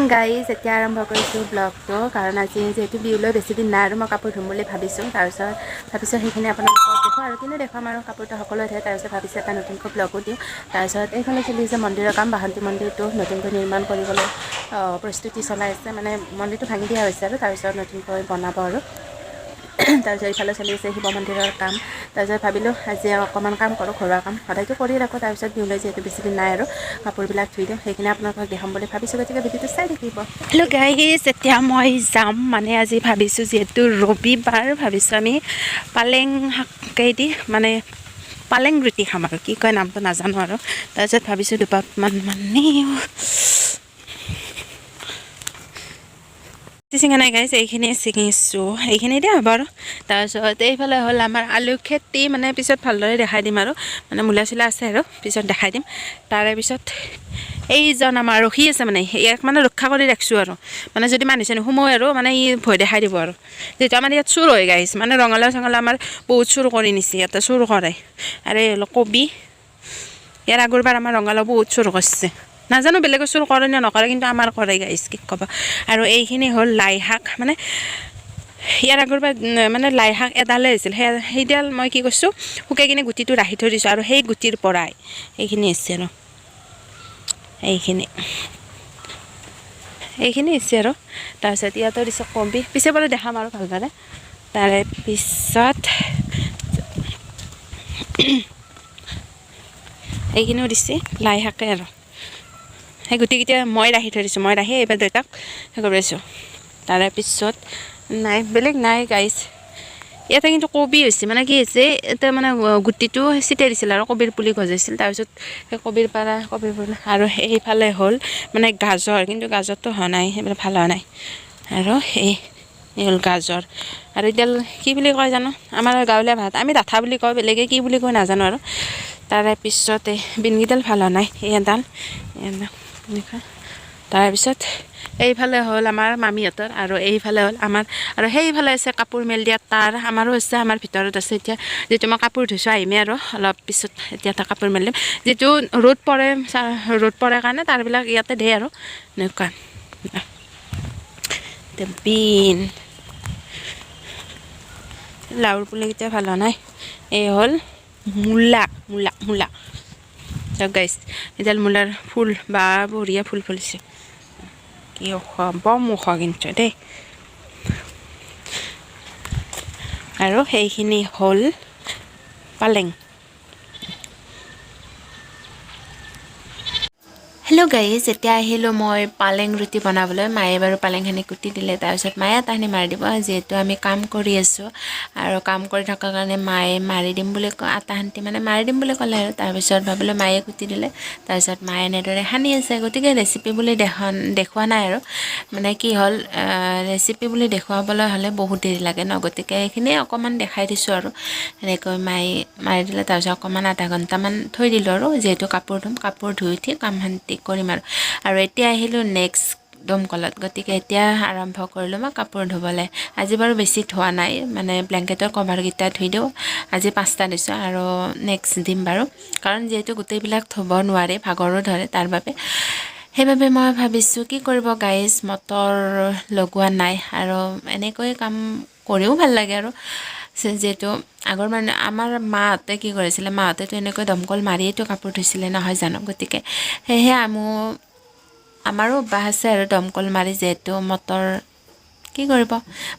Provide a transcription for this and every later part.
morning guys এতিয়া আৰম্ভ কৰিছোঁ ব্লগটো কাৰণ আজি যেহেতু বিহুলৈ বেছি দিন নাই আৰু মই কাপোৰ ধুম বুলি ভাবিছোঁ তাৰপিছত সেইখিনি আপোনালোকক দেখুৱাম আৰু কিনো দেখুৱাম আৰু কাপোৰটো সকলোৱে ধৰে তাৰপিছত ভাবিছোঁ এটা নতুনকৈ ব্লগো দিওঁ তাৰপিছত এইফালে চলি আছে মন্দিৰৰ কাম বাসন্তী মন্দিৰটো নতুনকৈ নিৰ্মাণ কৰিবলৈ প্ৰস্তুতি চলাই আছে মানে মন্দিৰটো ভাঙি দিয়া হৈছে আৰু তাৰপিছত নতুনকৈ বনাব আৰু তাৰপিছত এইফালে চলি আছে শিৱ মন্দিৰৰ কাম তাৰপিছত ভাবিলোঁ আজি অকণমান কাম কৰোঁ ঘৰুৱা কাম সদায়তো কৰি ৰাখোঁ তাৰপিছত বিহুলৈ যিহেতু বেছি দিন নাই আৰু কাপোৰবিলাক ধুই দিওঁ সেইখিনি আপোনালোকক দেখাম বুলি ভাবিছোঁ গতিকে ভিডিঅ'টো চাই থাকিব হেল্ল' গাইজ এতিয়া মই যাম মানে আজি ভাবিছোঁ যিহেতু ৰবিবাৰ ভাবিছোঁ আমি পালেং শাকেদি মানে পালেং ৰুটি খাম আৰু কি কয় নামটো নাজানো আৰু তাৰপিছত ভাবিছোঁ দুপাতমান মানে চিঙা নাই গাইছ এইখিনি ছিঙিছোঁ এইখিনিতে হ'ব আৰু তাৰপিছত এইফালে হ'ল আমাৰ আলু খেতি মানে পিছত ভালদৰে দেখাই দিম আৰু মানে মূলা চূলা আছে আৰু পিছত দেখাই দিম তাৰে পিছত এইজন আমাৰ ৰখি আছে মানে ইয়াক মানে ৰক্ষা কৰি ৰাখিছোঁ আৰু মানে যদি মানুহ চানুহ সোমোয় আৰু মানে ই ভয় দেখাই দিব আৰু যিহেতু আমাৰ ইয়াত চুৰ হৈ গাইছ মানে ৰঙালাও চঙালাও আমাৰ বহুত চুৰ কৰি নিছে ইয়াতে চুৰ কৰে আৰু কবি ইয়াৰ আগৰবাৰ আমাৰ ৰঙালাও বহুত চুৰ কৰিছে নাজানো বেলেগৰ চুৰ কৰে নে নকৰে কিন্তু আমাৰ কৰে গাইছ কি ক'বা আৰু এইখিনি হ'ল লাই শাক মানে ইয়াৰ আগৰবাৰ মানে লাই শাক এডালে হৈছিল সেইডাল মই কি কৈছোঁ শুকাই কিনে গুটিটো ৰাখি থৈ দিছোঁ আৰু সেই গুটিৰ পৰাই এইখিনি হৈছে আৰু এইখিনি হৈছে আৰু তাৰপিছত ইয়াতো দিছোঁ কবি পিছে বোলে দেখাম আৰু ভালদৰে তাৰে পিছত এইখিনিও দিছে লাই শাকে আৰু সেই গুটিকেইটা মই ৰাখি থৈ দিছোঁ মই ৰাখি এইবাৰ দেউতাক সেই কৰিছোঁ তাৰে পিছত নাই বেলেগ নাই গাইছ ইয়াতে কিন্তু কবি হৈছে মানে কি হৈছে এতিয়া মানে গুটিটো ছিটাই দিছিল আৰু কবিৰ পুলি গজাইছিল তাৰপিছত সেই কবিৰ পৰা আৰু এইফালে হ'ল মানে গাজৰ কিন্তু গাজৰটো হোৱা নাই সেইবিলাক ভাল হোৱা নাই আৰু এই হ'ল গাজৰ আৰু এতিয়া কি বুলি কয় জানো আমাৰ গাঁৱলীয়া ভাত আমি ডাঠা বুলি কওঁ বেলেগে কি বুলি কয় নাজানো আৰু তাৰে পিছতে বিনগিডাল ভাল হোৱা নাই এডাল তাৰপিছত এইফালে হ'ল আমাৰ মামীহঁতৰ আৰু এইফালে হ'ল আমাৰ আৰু সেইফালে আছে কাপোৰ মেল দিয়া তাৰ আমাৰো আছে আমাৰ ভিতৰত আছে এতিয়া যিটো মই কাপোৰ ধুইছোঁ আহিমেই আৰু অলপ পিছত এতিয়া এটা কাপোৰ মেল দিম যিটো ৰ'দ পৰে কাৰণে তাৰবিলাক ইয়াতে দিয়ে আৰু এনেকুৱা বিন লাওৰ পুলিকেইটা ভাল হোৱা নাই এই হ'ল মূলা চাওক গাইছ এডাল মূলাৰ ফুল বা বঢ়িয়া ফুল ফুলিছে কি বম ওখ কিন্তু দেই আৰু সেইখিনি হ'ল পালেং হেল্ল' গাইজ এতিয়া আহিলোঁ মই পালেং ৰুটি বনাবলৈ মায়ে বাৰু পালেংখিনি কুটি দিলে তাৰপিছত মায়ে আটাখিনি মাৰি দিব যিহেতু আমি কাম কৰি আছোঁ আৰু কাম কৰি থকাৰ কাৰণে মায়ে মাৰি দিম বুলি আটাখিনি মানে মাৰি দিম বুলি ক'লে আৰু তাৰপিছত ভাবিলোঁ মায়ে কুটি দিলে তাৰপিছত মায়ে এনেদৰে সানি আছে গতিকে ৰেচিপি বুলি দেখুওৱা নাই আৰু মানে কি হ'ল ৰেচিপি বুলি দেখুৱাবলৈ হ'লে বহুত দেৰি লাগে ন গতিকে এইখিনি অকণমান দেখাই দিছোঁ আৰু এনেকৈ মায়ে মাৰি দিলে তাৰপিছত অকণমান আধা ঘণ্টামান থৈ দিলোঁ আৰু যিহেতু কাপোৰ ধুই উঠি কাম শান্তি কৰিম আৰু এতিয়া আহিলোঁ নেক্সট দমকলত গতিকে এতিয়া আৰম্ভ কৰিলোঁ মই কাপোৰ ধুবলৈ আজি বাৰু বেছি ধোৱা নাই মানে ব্লেংকেটৰ কভাৰকেইটা ধুই দিওঁ আজি 5টা দিছোঁ আৰু নেক্সট দিম বাৰু কাৰণ যিহেতু গোটেইবিলাক ধুব নোৱাৰি ভাগৰো ধৰে তাৰ বাবে সেইবাবে মই ভাবিছোঁ কি কৰিব গাইজ মটৰ লগোৱা নাই আৰু এনেকৈ কাম কৰিও ভাল লাগে আৰু যিহেতু আগৰ মানে আমাৰ মাহঁতে কি কৰিছিলে মাহঁতেতো এনেকৈ দমকল মাৰিয়েইতো কাপোৰ ধুইছিলে নহয় জানো গতিকে সেয়েহে আমাৰো অভ্যাস আছে আৰু দমকল মাৰি যিহেতু মটৰ কি কৰিব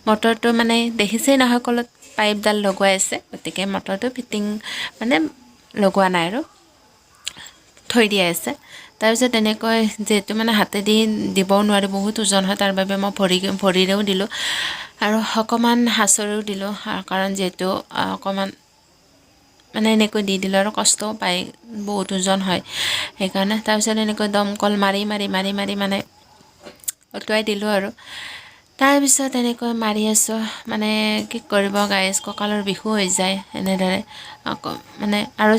মটৰটো মানে দেখিছেই নহয় কলত পাইপডাল লগোৱাই আছে গতিকে মটৰটো ফিটিং মানে লগোৱা নাই আৰু থৈ দিয়া আছে তাৰপিছত এনেকৈ যিহেতু মানে হাতেদি দিবও নোৱাৰি বহুত ওজন হয় তাৰ বাবে মই ভৰিৰেও দিলোঁ আৰু অকণমান হাঁচৰেও দিলোঁ কাৰণ যিহেতু অকণমান মানে এনেকৈ দি দিলোঁ আৰু কষ্টও পায় বহুত ওজন হয় সেইকাৰণে তাৰপিছত এনেকৈ দমকল মাৰি মানে উটুৱাই দিলোঁ আৰু তাৰপিছত এনেকৈ মাৰি আছোঁ মানে কি কৰিব গাইজ কঁকালৰ বিষো হৈ যায় এনেদৰে আকৌ মানে আৰু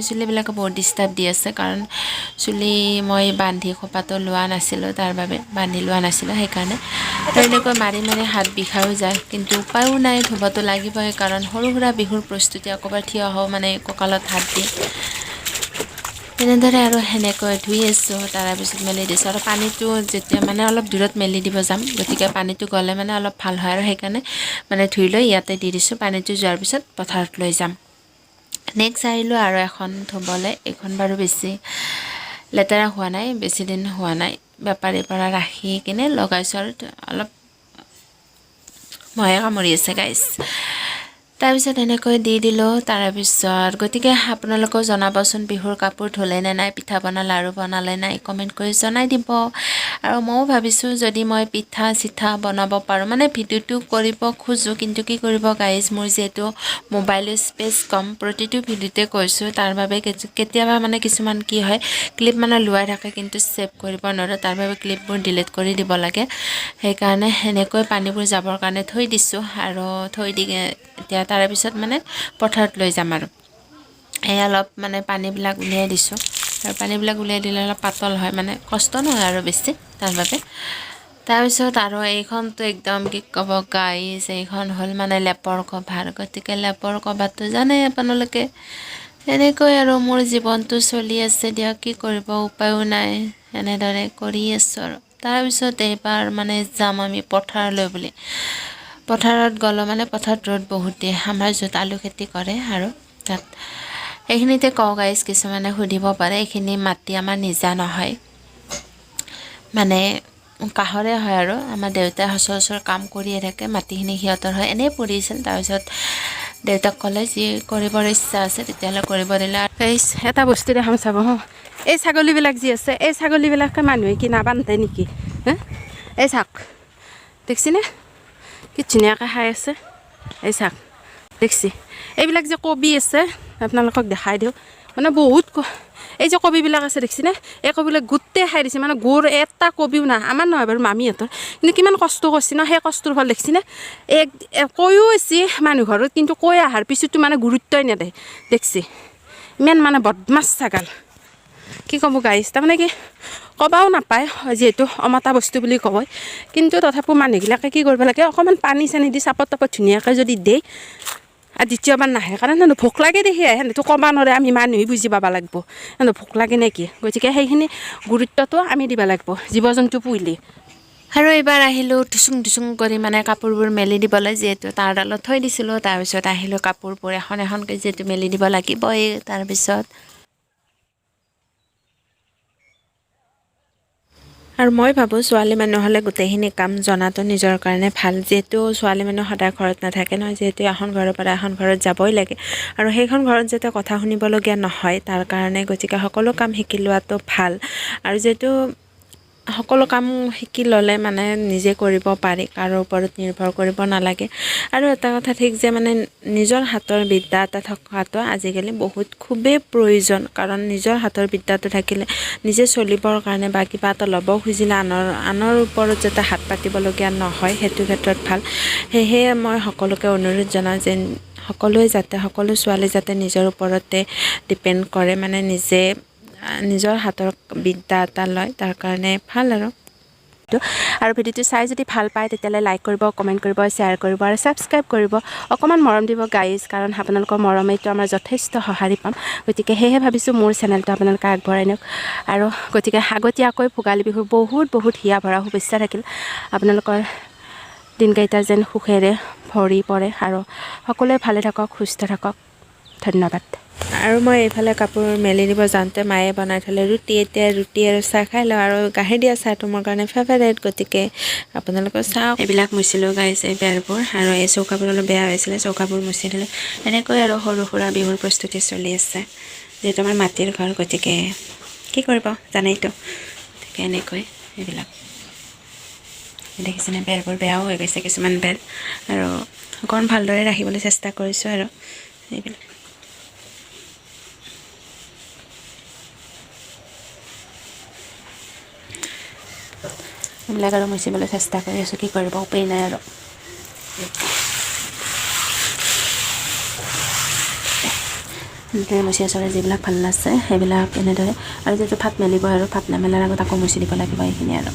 চুলিবিলাকে বহুত ডিষ্টাৰ্ব দি আছে কাৰণ চুলি মই বান্ধি খোপাটো লোৱা নাছিলোঁ তাৰ বাবে বান্ধি লোৱা নাছিলোঁ সেইকাৰণে তো এনেকৈ মাৰি হাত বিষাও যায় কিন্তু উপায়ো নাই ধুবতো লাগিবই কাৰণ সৰু সুৰা বিহুৰ প্ৰস্তুতি আকবাৰ থিয় হওঁ মানে কঁকালত হাত দি এনেদৰে আৰু সেনেকৈ ধুই আছোঁ তাৰপিছত মেলি দিছোঁ আৰু পানীটো যেতিয়া মানে অলপ দূৰত মেলি দিব যাম গতিকে পানীটো গ'লে মানে অলপ ভাল হয় আৰু সেইকাৰণে মানে ধুই লৈ ইয়াতে দি দিছোঁ পানীটো যোৱাৰ পিছত পথাৰত লৈ যাম নেক্সট আহিলোঁ আৰু এখন ধুবলৈ এইখন বাৰু বেছি লেতেৰা হোৱা নাই বেছি দিন হোৱা নাই বেপাৰীৰ পৰা ৰাখি কিনে লগাইছোঁ আৰু অলপ মহে কামুৰি আছে গাইছ তাৰপিছত এনেকৈ দি দিলোঁ তাৰপিছত গতিকে আপোনালোকেও জনাবচোন বিহুৰ কাপোৰ ধুলে নে নাই পিঠা পনা লাড়ু বনালে নাই কমেণ্ট কৰি জনাই দিব আৰু ময়ো ভাবিছোঁ যদি মই পিঠা চিঠা বনাব পাৰোঁ মানে ভিডিঅ'টো কৰিব খোজোঁ কিন্তু কি কৰিব গাইজ মোৰ যিহেতু মোবাইলৰ স্পেচ কম প্ৰতিটো ভিডিঅ'তে কৈছোঁ তাৰ বাবে কেতিয়াবা মানে কিছুমান কি হয় ক্লিপ মানে লোৱাই থাকে কিন্তু ছেভ কৰিব নোৱাৰোঁ তাৰ বাবে ক্লিপবোৰ ডিলিট কৰি দিব লাগে সেইকাৰণে সেনেকৈ পানীবোৰ যাবৰ কাৰণে থৈ দিছোঁ আৰু থৈ দি এতিয়া তাৰে পিছত মানে পথাৰত লৈ যাম আৰু এই অলপ মানে পানীবিলাক উলিয়াই দিছোঁ আৰু পানীবিলাক উলিয়াই দিলে অলপ পাতল হয় মানে কষ্ট নহয় আৰু বেছি তাৰ বাবে তাৰপিছত আৰু এইখনতো একদম কি ক'ব গাইজ এইখন হ'ল মানে লেপৰ কভাৰ গতিকে লেপৰ কভাৰটো জানে আপোনালোকে এনেকৈ আৰু মোৰ জীৱনটো চলি আছে দিয়ক কি কৰিব উপায়ো নাই এনেদৰে কৰি আছোঁ আৰু তাৰপিছত এইবাৰ মানে যাম আমি পথাৰলৈ বুলি পথাৰত গ'লোঁ মানে পথাৰত ৰ'দ বহুত দিয়ে আমাৰ য'ত আলু খেতি কৰে আৰু তাত এইখিনিতে কওঁ গাইজ কিছুমানে সুধিব পাৰে এইখিনি মাটি আমাৰ নিজা নহয় মানে কাষৰে হয় আৰু আমাৰ দেউতাই সচৰাচৰ কাম কৰিয়ে থাকে মাটিখিনি সিহঁতৰ হয় এনেই পৰিছিল তাৰপিছত দেউতাক ক'লে যি কৰিবৰ ইচ্ছা আছে তেতিয়াহ'লে কৰিব দিলে এই এটা বস্তু দেখাম চাব এই ছাগলীবিলাক যি আছে এই ছাগলীবিলাকে মানুহে কি নাবান্ধে নেকি হে এই চাওক দেখছিনে কি ধুনীয়াকৈ খাই আছে এই চাওক দেখছি এইবিলাক যে কবি আছে আপোনালোকক দেখাই দিওঁ মানে বহুত এই যে কবিবিলাক আছে দেখছিনে এই কবিবিলাক গোটেই খাই দিছে মানে গুড় এটা কবিও নাই আমাৰ নহয় বাৰু মামীহঁতৰ কিন্তু কিমান কষ্ট কৰিছে ন সেই কষ্টৰ ফল দেখিছেনে কৈও আছে মানুহ ঘৰত কিন্তু কৈ অহাৰ পিছতো মানে গুৰুত্বই নেদেয় দেখছি ইমান মানে বদমাছ ছাগাল কি ক'ব গাইছ তাৰমানে কি ক'বাও নাপায় যিহেতু অমতা বস্তু বুলি কয় কিন্তু তথাপিও মানুহবিলাকে কি কৰিব লাগে অকণমান পানী চানী দি চাপত তাপত ধুনীয়াকৈ যদি দিয়ে আৰু দ্বিতীয়বাৰ নাহে কাৰণ সিহঁতৰ ভোক লাগে দেখি সিহঁতেতো ক'ব নোৱাৰে আমি মানুহে বুজি পাব লাগিব সিহঁতৰ ভোক লাগে নেকি গতিকে সেইখিনি গুৰুত্বটো আমি দিব লাগিব জীৱ জন্তু পুহিলে আৰু এইবাৰ আহিলোঁ টুচুং কৰি মানে কাপোৰবোৰ মেলি দিবলৈ যিহেতু তাঁৰডালত থৈ দিছিলোঁ তাৰপিছত আহিলোঁ কাপোৰবোৰ এখন এখনকৈ যিহেতু মেলি দিব লাগিবই তাৰপিছত আৰু মই ভাবোঁ ছোৱালী মানুহ হ'লে গোটেইখিনি কাম জনাটো নিজৰ কাৰণে ভাল যিহেতু ছোৱালী মানুহ সদায় ঘৰত নাথাকে নহয় যিহেতু এখন ঘৰৰ পৰা এখন ঘৰত যাবই লাগে আৰু সেইখন ঘৰত যাতে কথা শুনিবলগীয়া নহয় তাৰ কাৰণে গতিকে সকলো কাম শিকি লোৱাটো ভাল আৰু যিহেতু সকলো কাম শিকি ল'লে মানে নিজে কৰিব পাৰি কাৰো ওপৰত নিৰ্ভৰ কৰিব নালাগে আৰু এটা কথা ঠিক যে মানে নিজৰ হাতৰ বিদ্যা এটা থকাটো আজিকালি বহুত খুবেই প্ৰয়োজন কাৰণ নিজৰ হাতৰ বিদ্যাটো থাকিলে নিজে চলিবৰ কাৰণে বা কিবা এটা ল'ব খুজিলে আনৰ ওপৰত যাতে হাত পাতিবলগীয়া নহয় সেইটো ক্ষেত্ৰত ভাল সেয়েহে মই সকলোকে অনুৰোধ জনাওঁ যে সকলো ছোৱালী যাতে নিজৰ ওপৰতে ডিপেণ্ড কৰে মানে নিজৰ হাতৰ বিদ্যা এটা লয় তাৰ কাৰণে ভাল আৰু ভিডিঅ'টো চাই যদি ভাল পায় তেতিয়াহ'লে লাইক কৰিব কমেণ্ট কৰিব শ্বেয়াৰ কৰিব আৰু ছাবস্ক্ৰাইব কৰিব অকণমান মৰম দিব গাইজ কাৰণ আপোনালোকৰ মৰমেইটো আমাৰ যথেষ্ট সঁহাৰি পাম গতিকে সেয়েহে ভাবিছোঁ মোৰ চেনেলটো আপোনালোকে আগবঢ়াই নিয়ক আৰু গতিকে আগতীয়াকৈ ভোগালী বিহুৰ বহুত হিয়া ভৰা শুভেচ্ছা থাকিল আপোনালোকৰ দিনকেইটা যেন সুখেৰে ভৰি পৰে আৰু সকলোৱে ভালে থাকক সুস্থ থাকক ধন্যবাদ আৰু মই এইফালে কাপোৰ মেলি দিব যাওঁতে মায়ে বনাই থ'লে ৰুটি আৰু চাহ খাই লওঁ আৰু গাখীৰ দিয়া চাহটো মোৰ কাৰণে ফেভাৰেট গতিকে আপোনালোকে চাওক এইবিলাক মুচিলোঁ গাইছ এই বেৰবোৰ আৰু এই চৌকাবোৰ অলপ বেয়া হৈছিলে চৌকাবোৰ মুচি দিলোঁ এনেকৈ আৰু সৰু সুৰা বিহুৰ প্ৰস্তুতি চলি আছে যিহেতু আমাৰ মাটিৰ ঘৰ গতিকে কি কৰিব জানেইতো গতিকে এনেকৈ এইবিলাক দেখিছেনে বেৰবোৰ বেয়াও হৈ গৈছে কিছুমান বেৰ আৰু অকণ ভালদৰে ৰাখিবলৈ চেষ্টা কৰিছোঁ আৰু এইবিলাক এইবিলাক আৰু মুচিবলৈ চেষ্টা কৰি আছোঁ কি কৰিব উপায় নাই আৰু মুচি আছোঁ আৰু যিবিলাক ভাল লাগছে সেইবিলাক এনেদৰে আৰু যিহেতু ভাত মেলিব আৰু ভাত নামেলাৰ আগত আকৌ মুচি দিব লাগিব এইখিনি আৰু